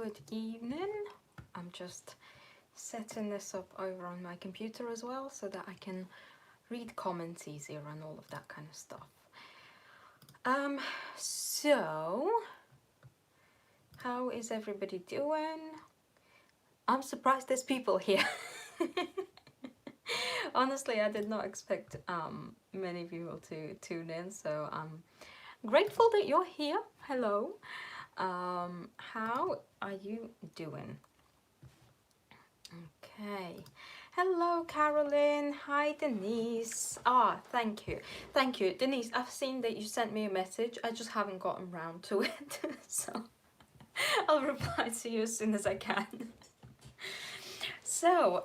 Good evening. I'm just setting this up over on my computer as well so that I can read comments easier and all of that kind of stuff. So how is everybody doing? I'm surprised there's people here. Honestly, I did not expect many people to tune in, so I'm grateful that you're here. Hello. How are you doing? Okay. Hello, Carolyn. Hi, Denise. Thank you. Thank you. Denise, I've seen that you sent me a message. I just haven't gotten round to it. So I'll reply to you as soon as I can. So,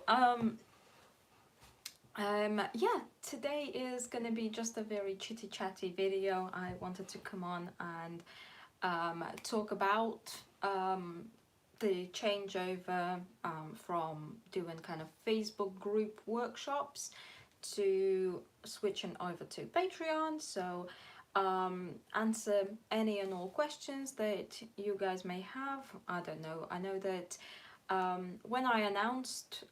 yeah, today is going to be just a very chitty chatty video. I wanted to come on and talk about the changeover from doing kind of Facebook group workshops to switching over to Patreon. So answer any and all questions that you guys may have. I don't know. I know that when I announced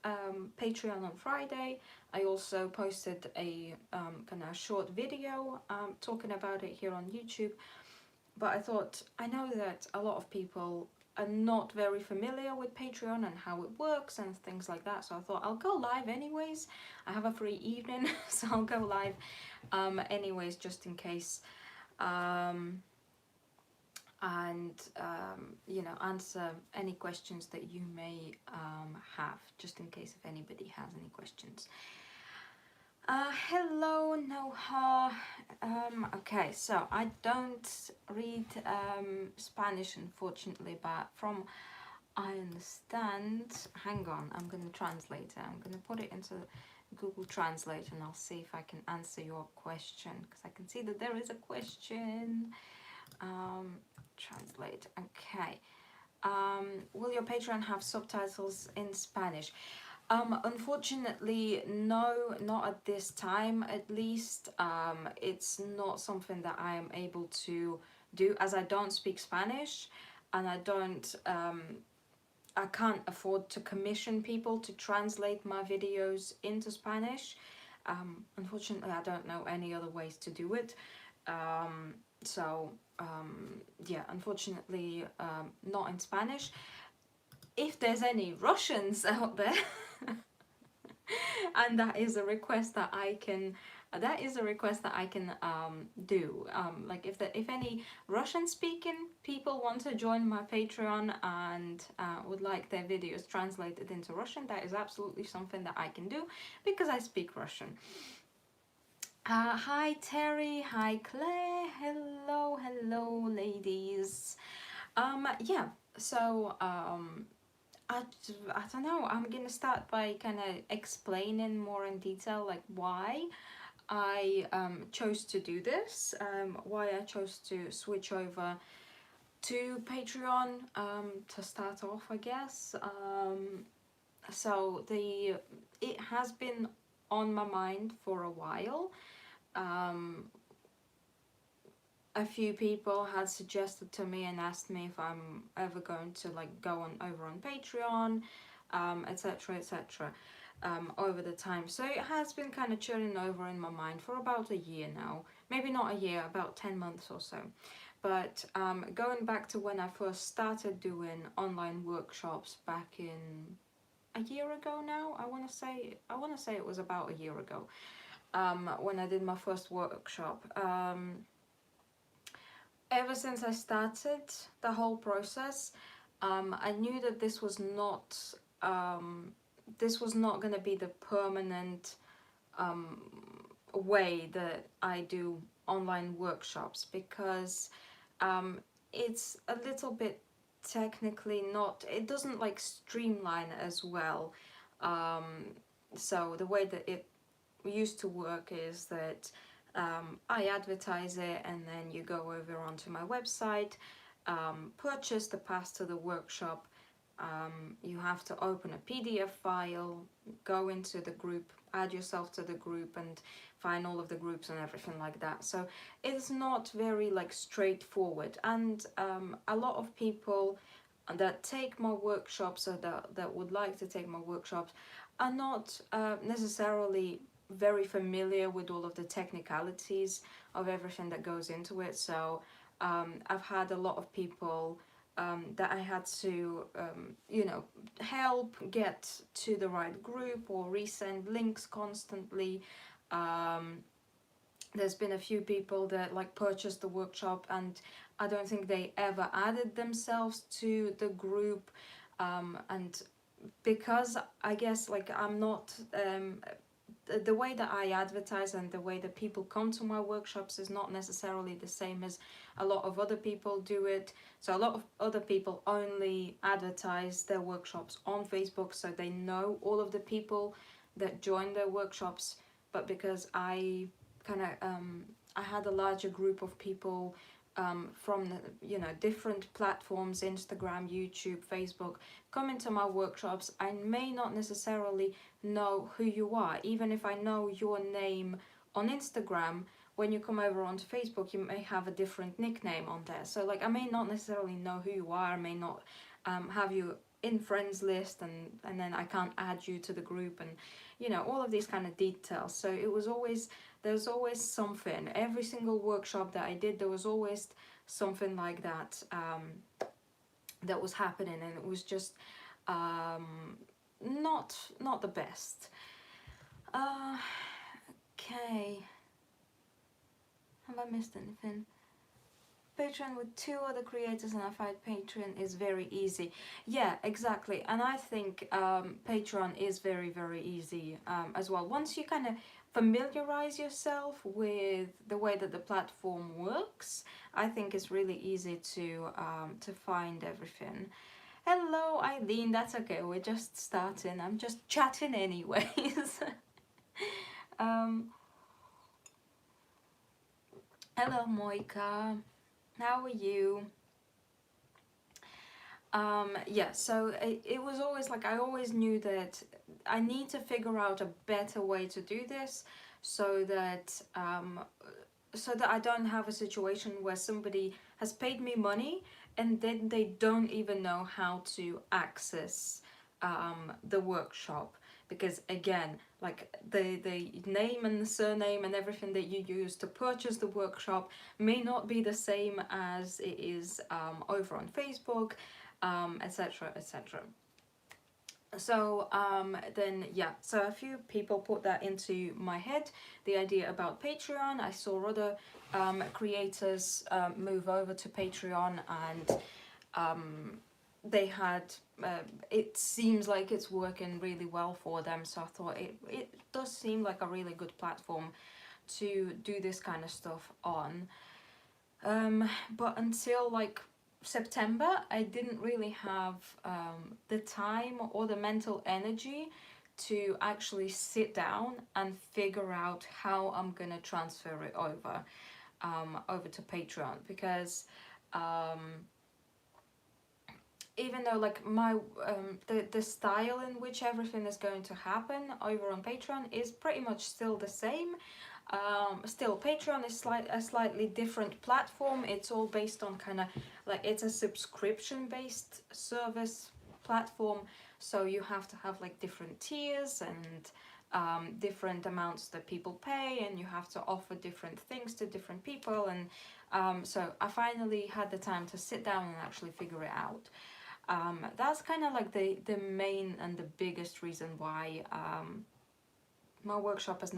Patreon on Friday, I also posted a kind of short video talking about it here on YouTube. But I thought, I know that a lot of people are not very familiar with Patreon and how it works and things like that, so I thought I'll go live anyways. I have a free evening, so I'll go live anyways, just in case, you know, answer any questions that you may have, just in case if anybody has any questions. Hello, Noha. Okay, so I don't read Spanish, unfortunately, but from I understand, hang on, I'm going to translate it. I'm going to put it into Google Translate and I'll see if I can answer your question, because I can see that there is a question. Translate, okay. Will your Patreon have subtitles in Spanish? Unfortunately, no, not at this time, at least. It's not something that I am able to do, as I don't speak Spanish, and I can't afford to commission people to translate my videos into Spanish. Unfortunately, I don't know any other ways to do it. Yeah, unfortunately, not in Spanish. If there's any Russians out there, and that is a request that I can do. Like if any Russian speaking people want to join my Patreon and would like their videos translated into Russian, that is absolutely something that I can do, because I speak Russian. Hi Terry, hi Claire, hello ladies. Yeah, so I don't know, I'm gonna start by kind of explaining more in detail like why I chose to do this, why I chose to switch over to Patreon to start off, I guess. So it has been on my mind for a while. A few people had suggested to me and asked me if I'm ever going to like go on over on Patreon, etc, etc, over the time. So it has been kind of churning over in my mind for about a year now. Maybe not a year, about 10 months or so. But going back to when I first started doing online workshops back in a year ago now, I want to say it was about a year ago, when I did my first workshop. Ever since I started the whole process, I knew that this was not going to be the permanent way that I do online workshops, because it's a little bit technically not, it doesn't like streamline as well. So the way that it used to work is that I advertise it, and then you go over onto my website, purchase the pass to the workshop. You have to open a PDF file, go into the group, add yourself to the group, and find all of the groups and everything like that. So it's not very like straightforward, and a lot of people that take my workshops, or that would like to take my workshops, are not necessarily very familiar with all of the technicalities of everything that goes into it. So I've had a lot of people that I had to help get to the right group, or resend links constantly. There's been a few people that like purchased the workshop, and I don't think they ever added themselves to the group, and because I guess like I'm not the way that I advertise and the way that people come to my workshops is not necessarily the same as a lot of other people do it. So a lot of other people only advertise their workshops on Facebook, so they know all of the people that join their workshops. But because I kind of I had a larger group of people from the, different platforms, Instagram, YouTube, Facebook, come into my workshops, I may not necessarily know who you are. Even if I know your name on Instagram, when you come over onto Facebook, you may have a different nickname on there. So like I may not necessarily know who you are, I may not have you in friends list, and then I can't add you to the group, and all of these kind of details. So there's always something. Every single workshop that I did, there was always something like that that was happening, and it was just not the best. Okay, have I missed anything? Patreon with 2 other creators, and I find Patreon is very easy. Yeah, exactly. And I think Patreon is very, very easy as well. Once you kind of familiarize yourself with the way that the platform works, I think it's really easy to find everything. Hello, Eileen. That's okay. We're just starting. I'm just chatting anyways. um, hello, Moika. How are you? Yeah, so it was always like I always knew that I need to figure out a better way to do this, so that I don't have a situation where somebody has paid me money and then they don't even know how to access the workshop. Because again, like the name and the surname and everything that you use to purchase the workshop may not be the same as it is over on Facebook, etc, etc. So then yeah, so a few people put that into my head, the idea about Patreon. I saw other creators move over to Patreon, and they had it seems like it's working really well for them. So I thought it does seem like a really good platform to do this kind of stuff on. But until like September, I didn't really have the time or the mental energy to actually sit down and figure out how I'm gonna transfer it over to Patreon. Because even though like my the style in which everything is going to happen over on Patreon is pretty much still the same. Still, Patreon is a slightly different platform. It's all based on kind of like, it's a subscription based service platform, so you have to have like different tiers and different amounts that people pay, and you have to offer different things to different people. And so I finally had the time to sit down and actually figure it out. That's kind of like the main and the biggest reason why my workshops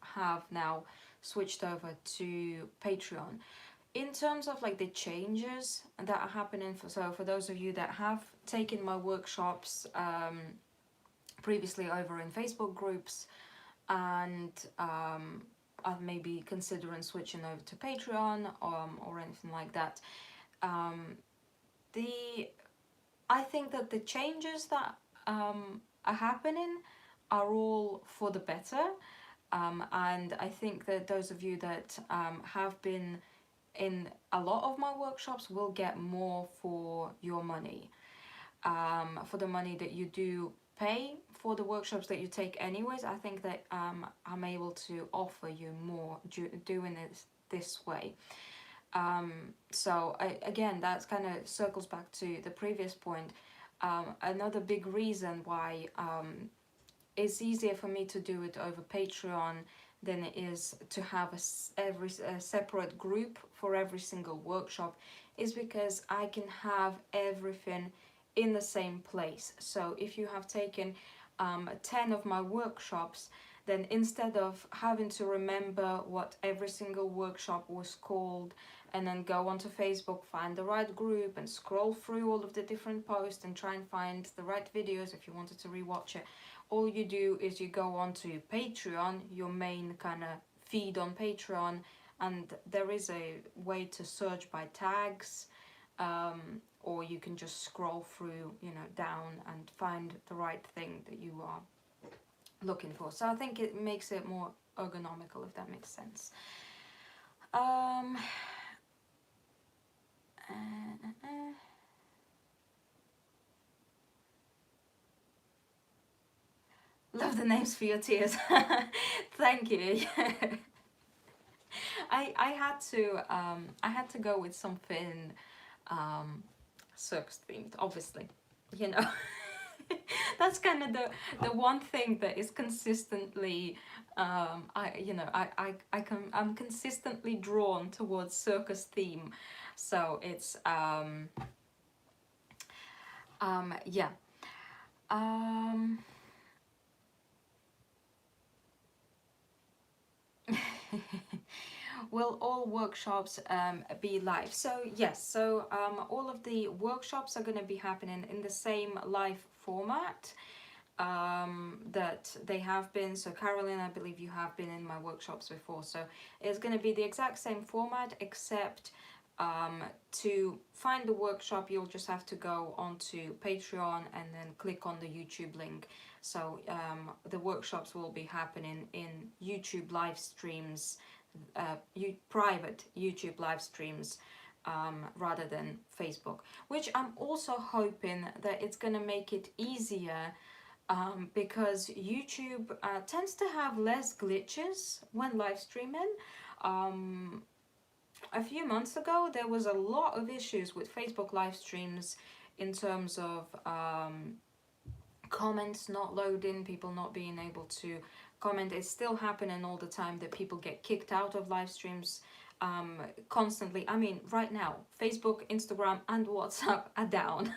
have now switched over to Patreon. In terms of like the changes that are happening, for those of you that have taken my workshops previously over in Facebook groups, and are maybe considering switching over to Patreon or anything like that, I think that the changes that are happening are all for the better, and I think that those of you that have been in a lot of my workshops will get more for your money, for the money that you do pay for the workshops that you take anyways. I think that I'm able to offer you more doing it this way. So again, that kind of circles back to the previous point. Another big reason why it's easier for me to do it over Patreon than it is to have a separate group for every single workshop is because I can have everything in the same place. So if you have taken 10 of my workshops, then instead of having to remember what every single workshop was called and then go onto Facebook, find the right group and scroll through all of the different posts and try and find the right videos if you wanted to rewatch it, all you do is you go onto Patreon, your main kind of feed on Patreon, and there is a way to search by tags, or you can just scroll through, down and find the right thing that you are looking for. So I think it makes it more ergonomical, if that makes sense. Um, uh, uh, uh. Love the names for your tears. Thank you. I had to go with something circus themed, obviously. You know, that's kind of the one thing that is consistently I'm consistently drawn towards circus theme, so it's yeah. um Will all workshops be live? So yes, so all of the workshops are going to be happening in the same live format that they have been. So Carolyn, I believe you have been in my workshops before, so it's going to be the exact same format, except to find the workshop you'll just have to go onto Patreon and then click on the YouTube link. So the workshops will be happening in YouTube live streams, private YouTube live streams, rather than Facebook, which I'm also hoping that it's going to make it easier, because YouTube tends to have less glitches when live streaming. A few months ago, there was a lot of issues with Facebook live streams in terms of comments not loading, people not being able to comment. It's still happening all the time that people get kicked out of live streams constantly. I mean, right now, Facebook, Instagram, and WhatsApp are down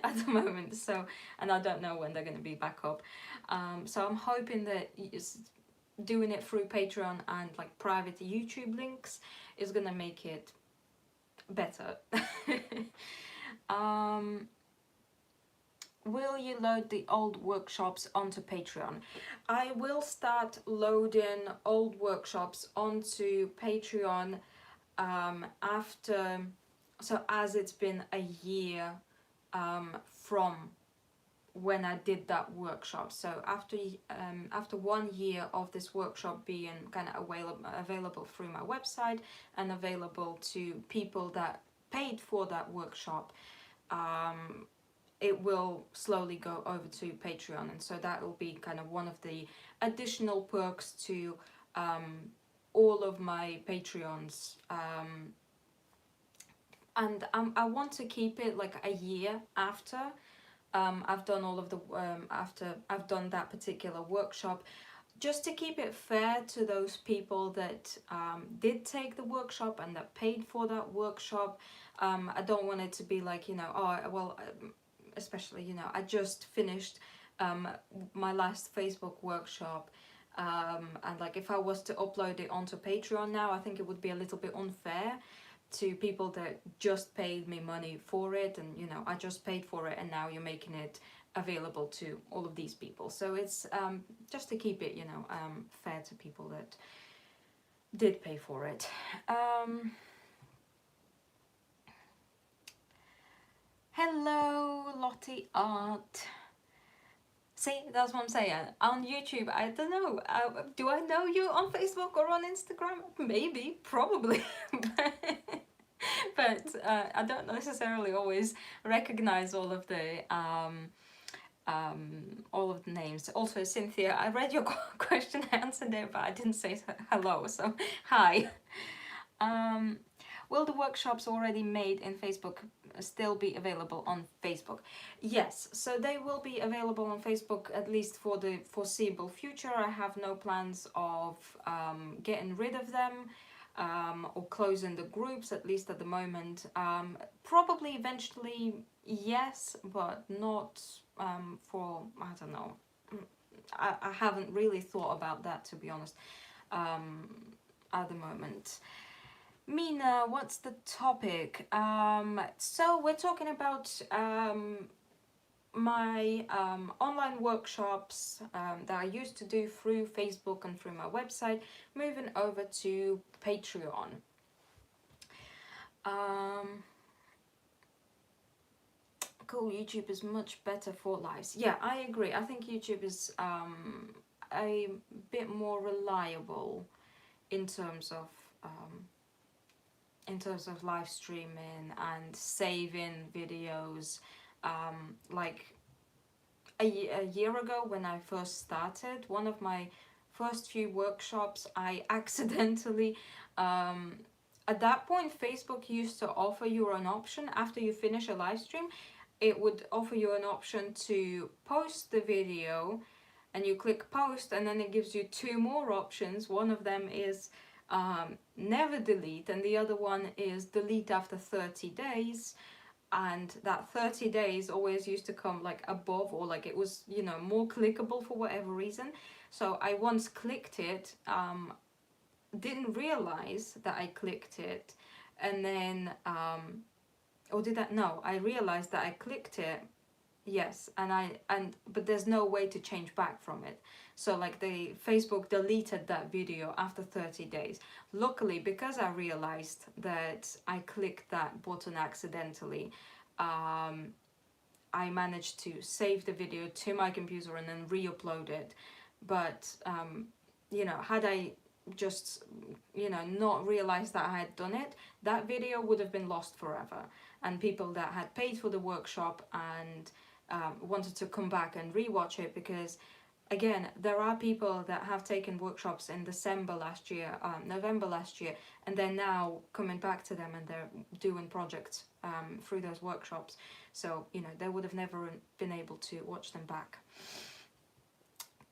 at the moment. So, and I don't know when they're going to be back up. So I'm hoping that doing it through Patreon and like private YouTube links is going to make it better. Will you load the old workshops onto Patreon? I will start loading old workshops onto Patreon after, so as it's been a year from when I did that workshop. So after 1 year of this workshop being kind of available through my website and available to people that paid for that workshop, it will slowly go over to Patreon, and so that will be kind of one of the additional perks to all of my Patreons. And I want to keep it like a year after I've done all of the after I've done that particular workshop, just to keep it fair to those people that did take the workshop and that paid for that workshop. I don't want it to be like, oh well, especially, I just finished my last Facebook workshop, and like if I was to upload it onto Patreon now, I think it would be a little bit unfair to people that just paid me money for it, and I just paid for it and now you're making it available to all of these people. So it's just to keep it fair to people that did pay for it. Hello, Lottie Art. See, that's what I'm saying. On YouTube, I don't know. Do I know you on Facebook or on Instagram? Maybe, probably. But I don't necessarily always recognize all of the names. Also, Cynthia, I read your question and answered it, but I didn't say hello. So, hi. Will the workshops already made in Facebook still be available on Facebook? Yes, so they will be available on Facebook at least for the foreseeable future. I have no plans of getting rid of them or closing the groups, at least at the moment. Probably eventually, yes, but not for, I don't know. I haven't really thought about that, to be honest, at the moment. Mina, what's the topic? So we're talking about my online workshops that I used to do through Facebook and through my website, moving over to Patreon. Cool, YouTube is much better for lives. Yeah, I agree. I think YouTube is a bit more reliable in terms of live streaming and saving videos. Like a year ago when I first started, one of my first few workshops, I accidentally at that point Facebook used to offer you an option after you finish a live stream. It would offer you an option to post the video, and you click post, and then it gives you two more options. One of them is never delete, and the other one is delete after 30 days. And that 30 days always used to come like above, or like it was, you know, more clickable for whatever reason. So I once clicked it, didn't realize that I clicked it, and then or did I? No, I realized that I clicked it. Yes, but there's no way to change back from it. So like the Facebook deleted that video after 30 days. Luckily, because I realized that I clicked that button accidentally, I managed to save the video to my computer and then re-upload it. But you know, had I just, you know, not realized that I had done it, that video would have been lost forever. And people that had paid for the workshop and wanted to come back and rewatch it, because again, there are people that have taken workshops in December last year, November last year, and they're now coming back to them and they're doing projects through those workshops. So, you know, they would have never been able to watch them back.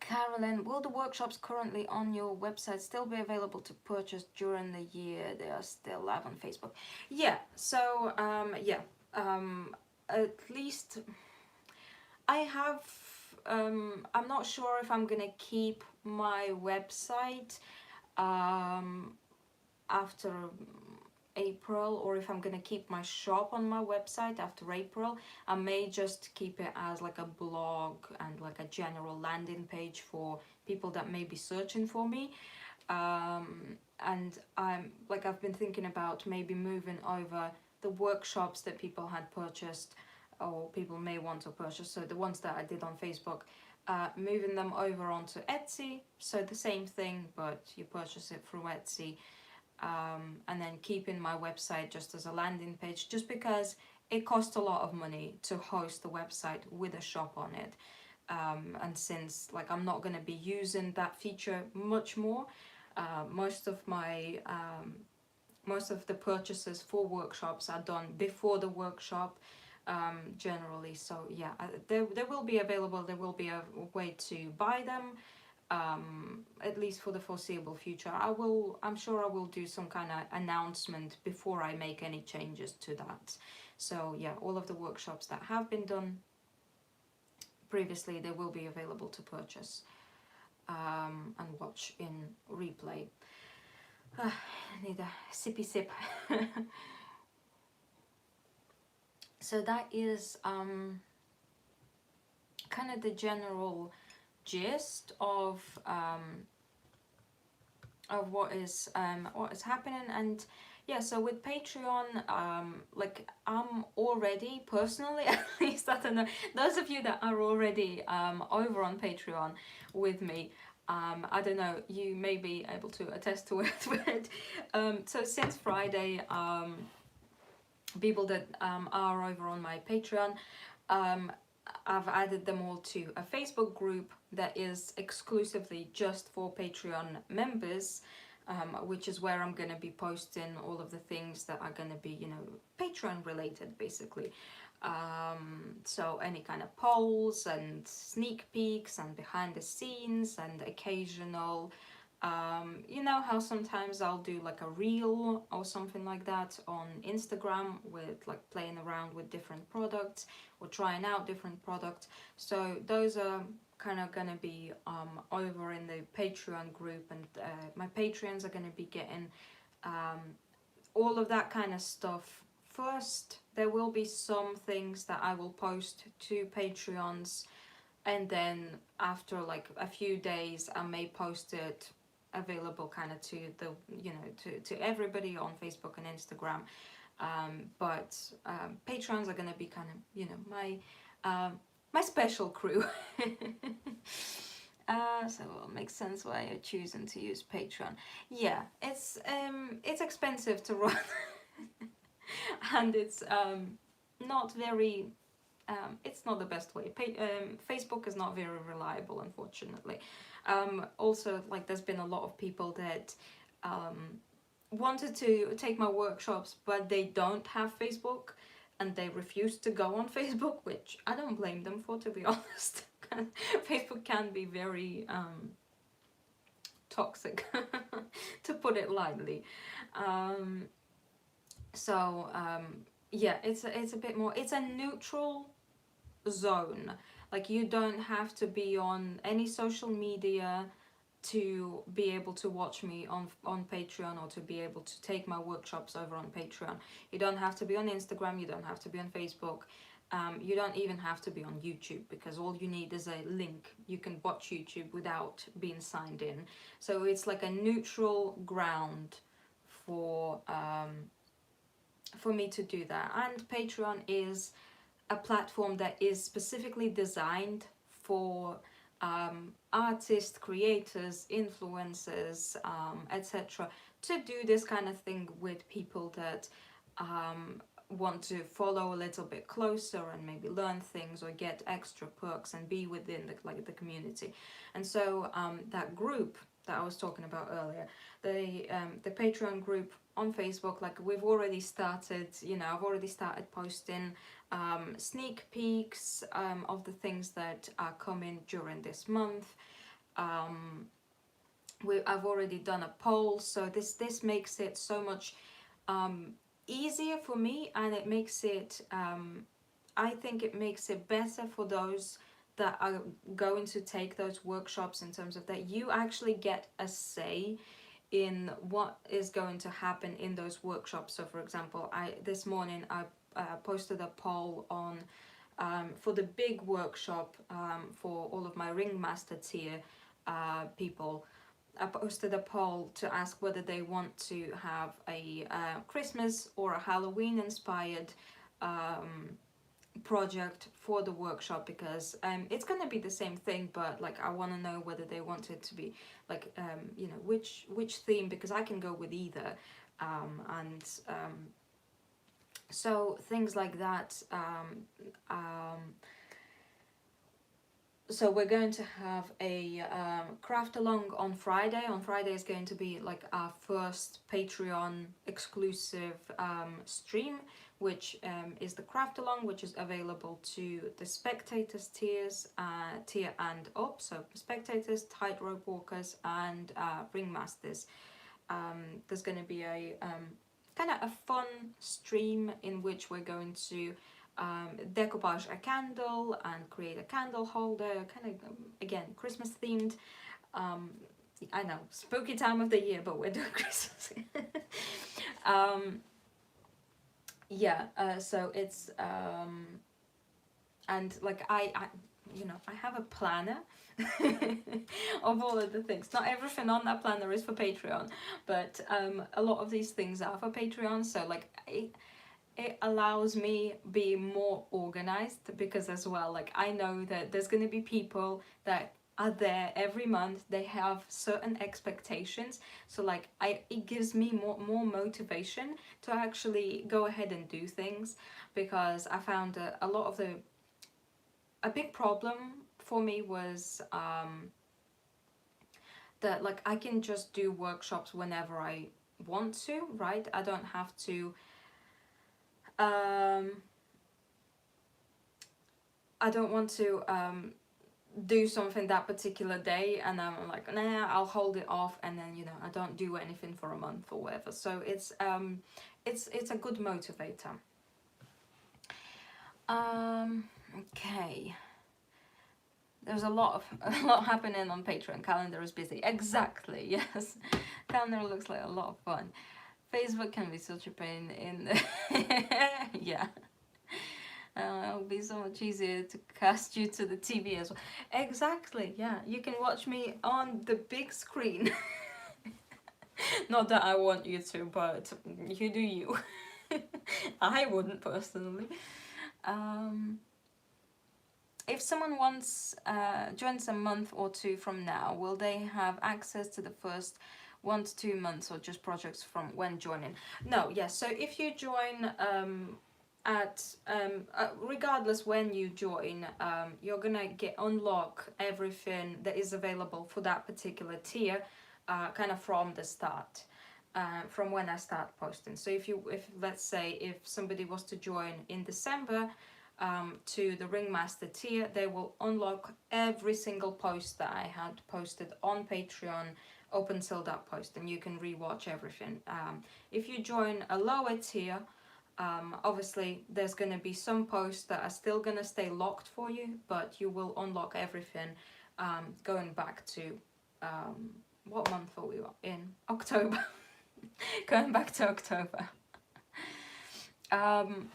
Carolyn, will the workshops currently on your website still be available to purchase during the year they are still live on Facebook? Yeah, so at least I have, I'm not sure if I'm gonna keep my website after April, or if I'm gonna keep my shop on my website after April. I may just keep it as like a blog and like a general landing page for people that may be searching for me. And I've been thinking about maybe moving over the workshops that people had purchased, or people may want to purchase, so the ones that I did on Facebook, moving them over onto Etsy. So the same thing, but you purchase it through Etsy. And then keeping my website just as a landing page, just because it costs a lot of money to host the website with a shop on it. And since like I'm not going to be using that feature much more, most of the purchases for workshops are done before the workshop, generally. So yeah, they will be available. There will be a way to buy them. At least for the foreseeable future. I'm sure I will do some kind of announcement before I make any changes to that. So yeah, all of the workshops that have been done previously, they will be available to purchase and watch in replay. I need a sippy sip. So that is kind of the general gist of what is happening. And yeah, so with Patreon, like I'm already personally, at least, I don't know, those of you that are already over on Patreon with me, I don't know, you may be able to attest to it. So since Friday, people that are over on my Patreon, I've added them all to a Facebook group that is exclusively just for Patreon members. which is where I'm gonna be posting all of the things that are gonna be, you know, Patreon related, basically. So any kind of polls and sneak peeks and behind the scenes and occasional, you know how sometimes I'll do like a reel or something like that on Instagram with like playing around with different products or trying out different products. So those are kind of gonna be over in the Patreon group, and my Patreons are gonna be getting all of that kind of stuff first. There will be some things that I will post to Patreons, and then after like a few days I may post it available kind of to the, you know, to everybody on Facebook and Instagram. But Patreons are gonna be kind of, you know, my special crew. So it makes sense why you're choosing to use Patreon. Yeah, it's expensive to run, and it's not very. It's not the best way. Facebook is not very reliable, unfortunately. Also, like there's been a lot of people that wanted to take my workshops, but they don't have Facebook, and they refuse to go on Facebook, which I don't blame them for, to be honest. Facebook can be very toxic, to put it lightly. Um, so yeah, it's a bit more. It's a neutral zone. Like you don't have to be on any social media to be able to watch me on Patreon, or to be able to take my workshops over on Patreon. You don't have to be on Instagram, you don't have to be on Facebook, you don't even have to be on YouTube, because all you need is a link. You can watch YouTube without being signed in. So it's like a neutral ground for me to do that. And Patreon is a platform that is specifically designed for artists, creators, influencers, etc., to do this kind of thing with people that want to follow a little bit closer and maybe learn things or get extra perks and be within the community. And so that group that I was talking about earlier, the Patreon group on Facebook, like we've already started, you know, I've already started posting sneak peeks of the things that are coming during this month. I've already done a poll, so this makes it so much easier for me, and it makes it I think it makes it better for those that are going to take those workshops, in terms of that you actually get a say in what is going to happen in those workshops. So for example, this morning I posted a poll on for the big workshop for all of my ringmaster tier people. I posted a poll to ask whether they want to have a Christmas or a Halloween inspired project for the workshop, because it's gonna be the same thing, but like I want to know whether they want it to be like you know, which theme, because I can go with either, and so things like that. So we're going to have a craft along on Friday. On Friday is going to be like our first Patreon exclusive stream, which is the craft along, which is available to the spectators tier and up. So spectators, tightrope walkers, and ringmasters. There's going to be a kind of a fun stream in which we're going to decoupage a candle and create a candle holder, kind of again Christmas themed. I know, spooky time of the year, but we're doing Christmas. Yeah, so it's and like I you know, I have a planner of all of the things. Not everything on that planner is for Patreon, but a lot of these things are for Patreon. So like it allows me be more organized, because as well, like I know that there's going to be people that are there every month. They have certain expectations, so like it gives me more motivation to actually go ahead and do things, because I found a lot of a big problem for me was that like I can just do workshops whenever I want to, right? I don't have to I don't want to do something that particular day and I'm like, nah, I'll hold it off, and then, you know, I don't do anything for a month or whatever. So it's a good motivator. Okay. There's a lot happening on Patreon. Calendar is busy. Exactly. Yes. Calendar looks like a lot of fun. Facebook can be such a pain in the yeah. It'll be so much easier to cast you to the TV as well. Exactly, yeah. You can watch me on the big screen. Not that I want you to, but you do you. I wouldn't personally. If someone wants joins a month or two from now, will they have access to the first 1 to 2 months, or just projects from when joining? No, yes. So if you join regardless when you join, you're gonna unlock everything that is available for that particular tier, kind of from the start. From when I start posting. So if let's say if somebody was to join in December to the Ringmaster tier, they will unlock every single post that I had posted on Patreon up until that post, and you can rewatch everything. If you join a lower tier, obviously there's going to be some posts that are still going to stay locked for you, but you will unlock everything going back to what month are we in? October. Going back to October.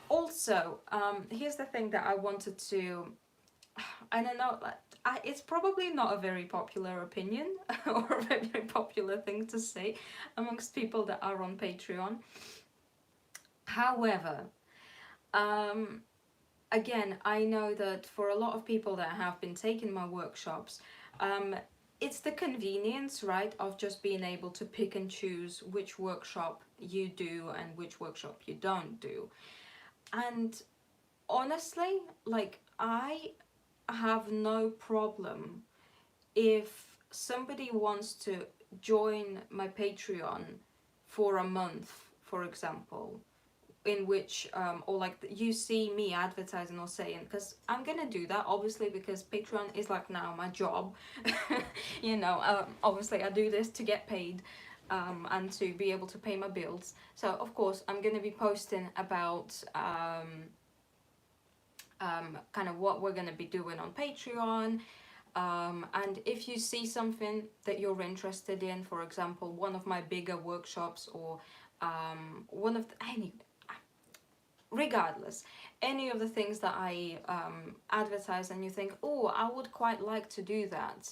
Also, here's the thing that I wanted to, I don't know, it's probably not a very popular opinion or a very popular thing to say amongst people that are on Patreon. However, again, I know that for a lot of people that have been taking my workshops, it's the convenience, right, of just being able to pick and choose which workshop you do and which workshop you don't do. And honestly, like, I have no problem if somebody wants to join my Patreon for a month, for example, in which or like you see me advertising or saying, because I'm gonna do that obviously, because Patreon is like now my job. You know, obviously I do this to get paid and to be able to pay my bills, so of course I'm gonna be posting about kind of what we're gonna be doing on Patreon. And if you see something that you're interested in, for example, one of my bigger workshops, or one of regardless, any of the things that I advertise, and you think, oh, I would quite like to do that,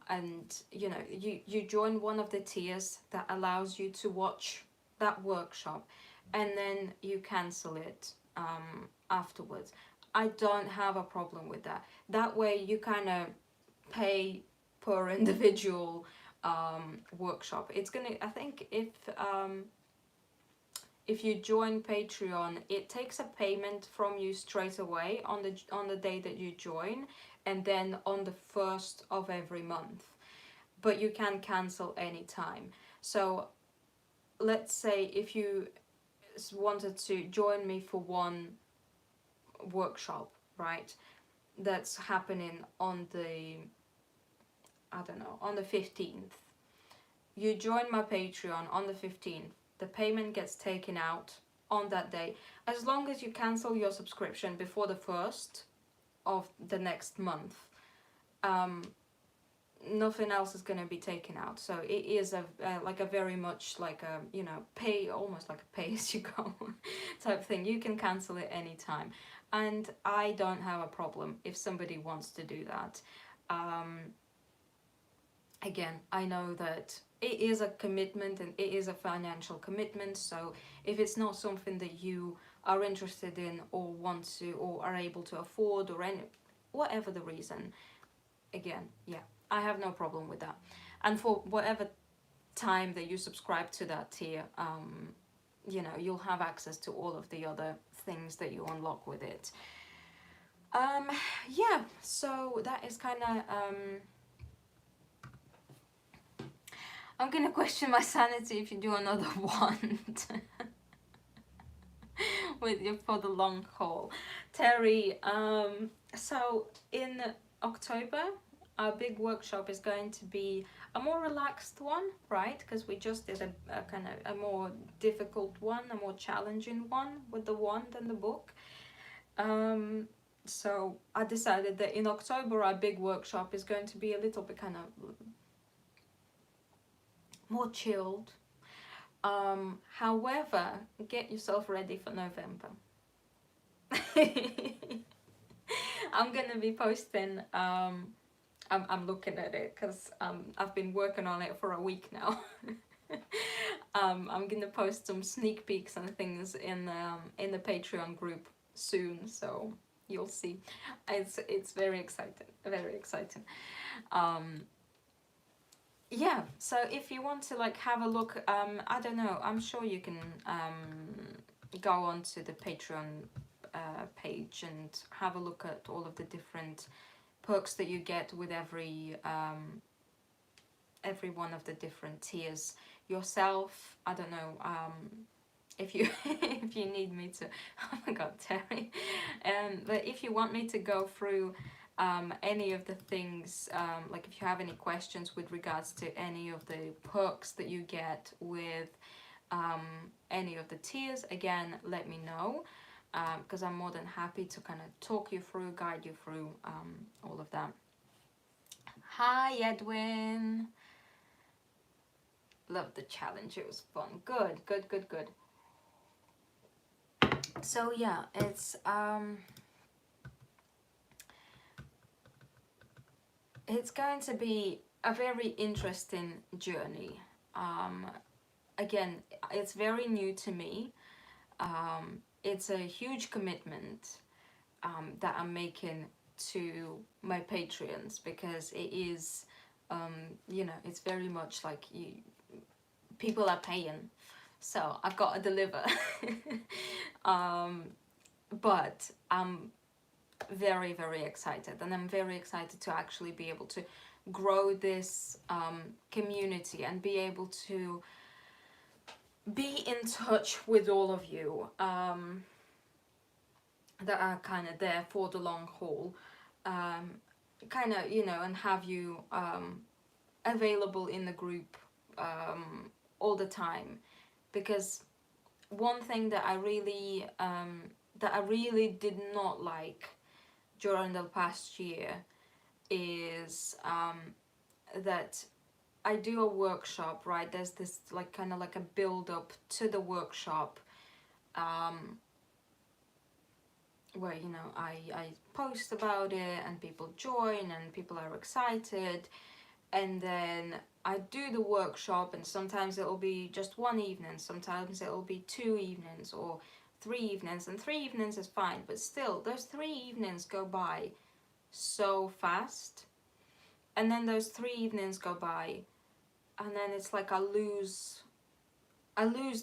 and you know, you join one of the tiers that allows you to watch that workshop, and then you cancel it afterwards, I don't have a problem with that. That way you kind of pay per individual workshop. It's gonna, I think if you join Patreon, it takes a payment from you straight away on the day that you join, and then on the 1st of every month. But you can cancel anytime. So let's say if you wanted to join me for one workshop, right, that's happening on the, I don't know, on the 15th. You join my Patreon on the 15th. The payment gets taken out on that day. As long as you cancel your subscription before the 1st of the next month, nothing else is going to be taken out. So it is like a very much like a, you know, almost like a pay as you go type thing. You can cancel it anytime, and I don't have a problem if somebody wants to do that. Again, I know that it is a commitment and it is a financial commitment, so if it's not something that you are interested in or want to or are able to afford, or any, whatever the reason, again, yeah, I have no problem with that. And for whatever time that you subscribe to that tier, you know, you'll have access to all of the other things that you unlock with it. Yeah, so that is kind of I'm gonna question my sanity if you do another one with you for the long haul. Terry, so in October, our big workshop is going to be a more relaxed one, right? Because we just did a kind of a more difficult one, a more challenging one with the wand and the book. So I decided that in October our big workshop is going to be a little bit kind of more chilled. However, get yourself ready for November. I'm gonna be posting. I'm looking at it because I've been working on it for a week now. I'm gonna post some sneak peeks and things in the Patreon group soon, so you'll see. It's very exciting, very exciting. Yeah, so if you want to like have a look, I don't know, I'm sure you can go on to the Patreon page and have a look at all of the different perks that you get with every one of the different tiers yourself. I don't know, if you if you need me to, oh my god, Terry, but if you want me to go through any of the things, like if you have any questions with regards to any of the perks that you get with any of the tiers, again, let me know, because I'm more than happy to kind of talk you through, guide you through all of that. Hi Edwin, love the challenge, it was fun. Good, good, good, good. So yeah, it's going to be a very interesting journey. Again, it's very new to me. It's a huge commitment that I'm making to my Patreons, because it is, you know, it's very much like people are paying, so I've got to deliver. But I'm very, very excited, and I'm very excited to actually be able to grow this community and be able to be in touch with all of you that are kind of there for the long haul, kind of, you know, and have you available in the group all the time. Because one thing that I really did not like during the past year is that I do a workshop, right? There's this like kind of like a build up to the workshop, where, you know, I post about it and people join and people are excited, and then I do the workshop, and sometimes it'll be just one evening, sometimes it'll be 2 evenings or 3 evenings, and 3 evenings is fine, but still those 3 evenings go by so fast, and then those 3 evenings go by, and then it's like I lose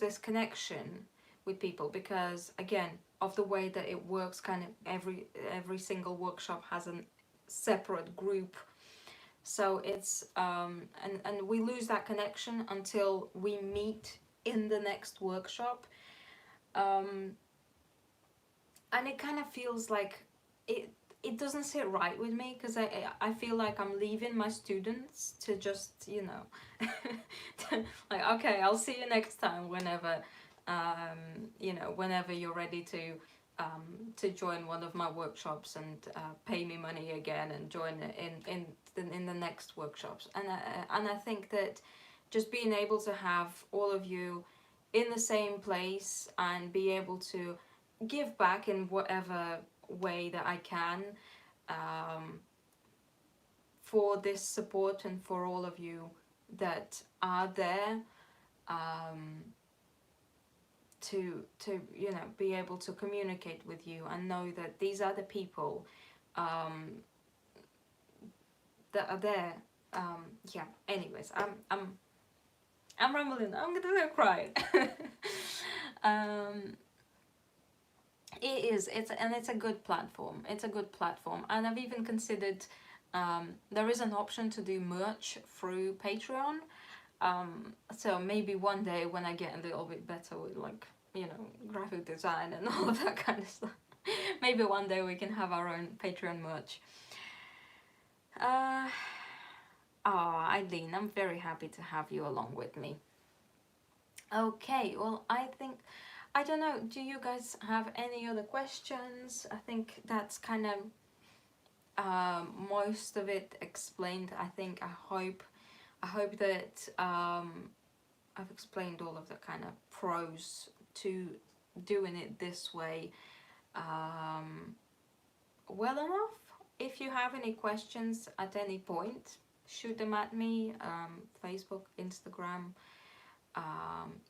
this connection with people, because again, of the way that it works, kind of every single workshop has a separate group, so it's and we lose that connection until we meet in the next workshop, and it kind of feels like it doesn't sit right with me, because I feel like I'm leaving my students to just, you know, like, okay, I'll see you next time, whenever, you know, whenever you're ready to join one of my workshops and pay me money again and join in the next workshops. And I think that just being able to have all of you in the same place and be able to give back in whatever way that I can, for this support and for all of you that are there, to you know, be able to communicate with you and know that these are the people that are there. Yeah, anyways, I'm rambling, I'm gonna cry. It's a good platform. It's a good platform, and I've even considered, there is an option to do merch through Patreon, So maybe one day when I get a little bit better with, like, you know, graphic design and all of that kind of stuff, maybe one day we can have our own Patreon merch. Oh, Eileen, I'm very happy to have you along with me. Okay, well, I don't know, do you guys have any other questions? I think that's kind of most of it explained. I hope that I've explained all of the kind of pros to doing it this way well enough. If you have any questions at any point, shoot them at me, Facebook, Instagram,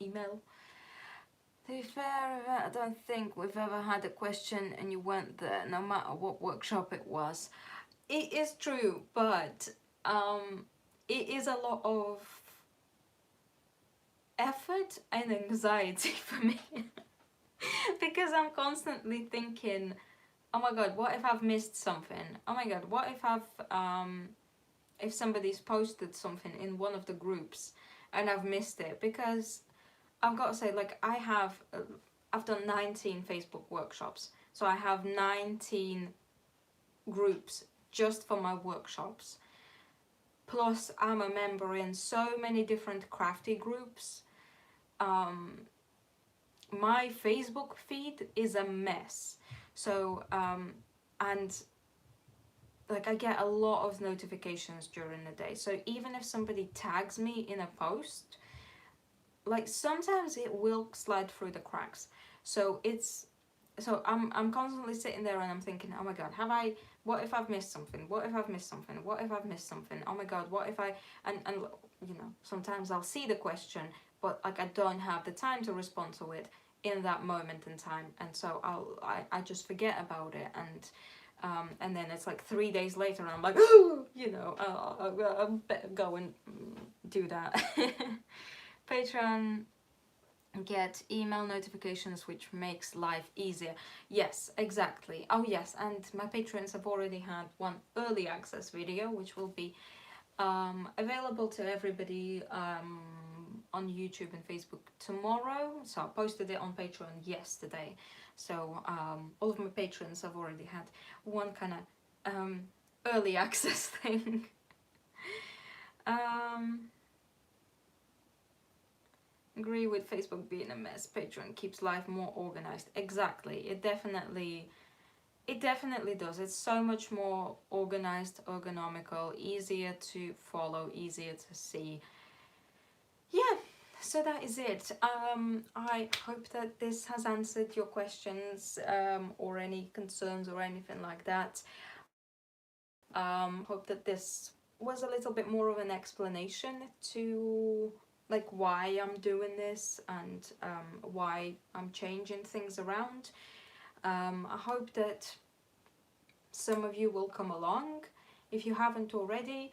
email. To be fair, I don't think we've ever had a question and you weren't there, no matter what workshop it was. It is true, but it is a lot of effort and anxiety for me because I'm constantly thinking, oh my god, what if I've missed something? Oh my god, what if somebody's posted something in one of the groups and I've missed it? Because I've got to say, like, I've done 19 Facebook workshops, so I have 19 groups just for my workshops. Plus, I'm a member in so many different crafty groups. My Facebook feed is a mess. So, and like, I get a lot of notifications during the day. So even if somebody tags me in a post, like, sometimes it will slide through the cracks. So I'm constantly sitting there and I'm thinking, oh my god, what if I've missed something? What if I've missed something? What if I've missed something? Oh my god, what if and you know, sometimes I'll see the question, but like, I don't have the time to respond to it in that moment in time, and so I just forget about it, and then it's like 3 days later and I'm like, oh, you know, I'll better go and do that. Patreon get email notifications, which makes life easier. Yes, exactly. Oh yes, and my patrons have already had one early access video, which will be available to everybody on YouTube and Facebook tomorrow. So I posted it on Patreon yesterday. So all of my patrons have already had one kind of early access thing. Agree with Facebook being a mess. Patreon keeps life more organized. Exactly. It definitely does. It's so much more organized, ergonomical, easier to follow, easier to see. Yeah, so that is it. I hope that this has answered your questions, or any concerns or anything like that. Hope that this was a little bit more of an explanation to, like, why I'm doing this and why I'm changing things around. I hope that some of you will come along if you haven't already.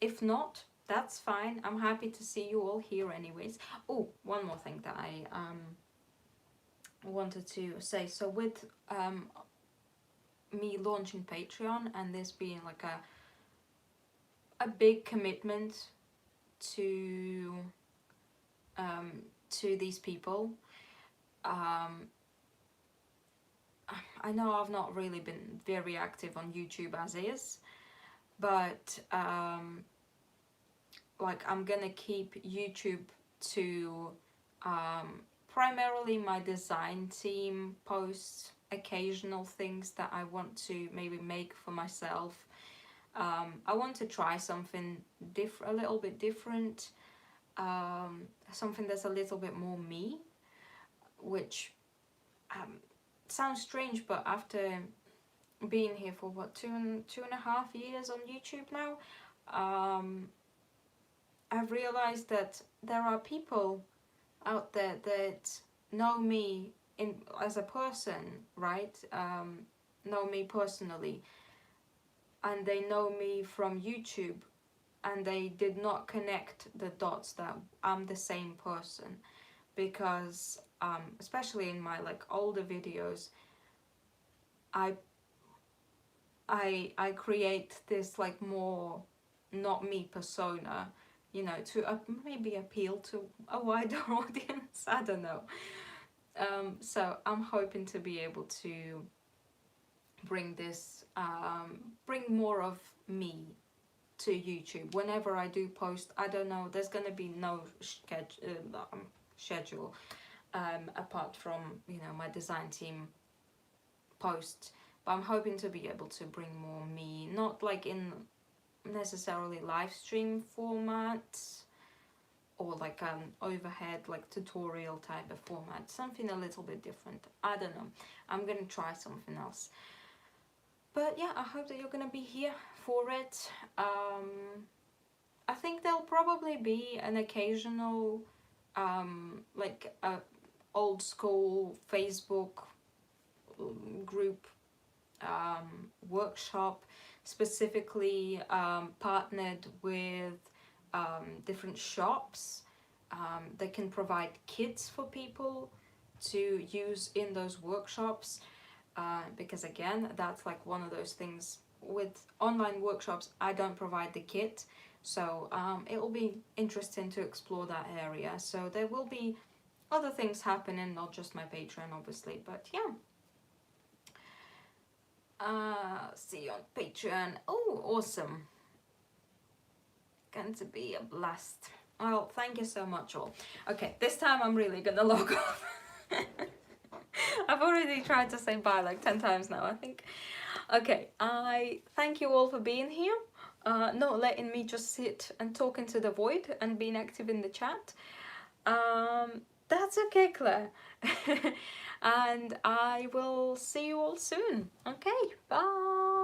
If not, that's fine. I'm happy to see you all here anyways. Oh, one more thing that I wanted to say. So with me launching Patreon and this being like a big commitment to these people, I know I've not really been very active on YouTube as is, but like, I'm gonna keep YouTube to primarily my design team posts, occasional things that I want to maybe make for myself. I want to try something a little bit different, something that's a little bit more me, which sounds strange, but after being here for what, two and a half years on YouTube now, I've realized that there are people out there that know me as a person, right? Know me personally, and they know me from YouTube, and they did not connect the dots that I'm the same person, because especially in my, like, older videos, I create this, like, more not me persona, you know, to maybe appeal to a wider audience. I don't know. So I'm hoping to be able to bring this, bring more of me to YouTube. Whenever I do post, I don't know, there's gonna be no schedule apart from, you know, my design team posts, but I'm hoping to be able to bring more me, not like in necessarily live stream format or like overhead like tutorial type of format, something a little bit different. I don't know, I'm gonna try something else. But yeah, I hope that you're gonna be here for it. I think there'll probably be an occasional like a old school Facebook group workshop, specifically partnered with different shops that can provide kits for people to use in those workshops, because again, that's like one of those things with online workshops, I don't provide the kit, so it will be interesting to explore that area. So there will be other things happening, not just my Patreon obviously, but yeah. See you on Patreon. Oh, awesome. Going to be a blast. Well, thank you so much all. Okay, this time I'm really gonna log off. I've already tried to say bye like 10 times now, I think. Okay, I thank you all for being here. Not letting me just sit and talk into the void and being active in the chat. That's okay, Claire. And I will see you all soon. Okay, bye.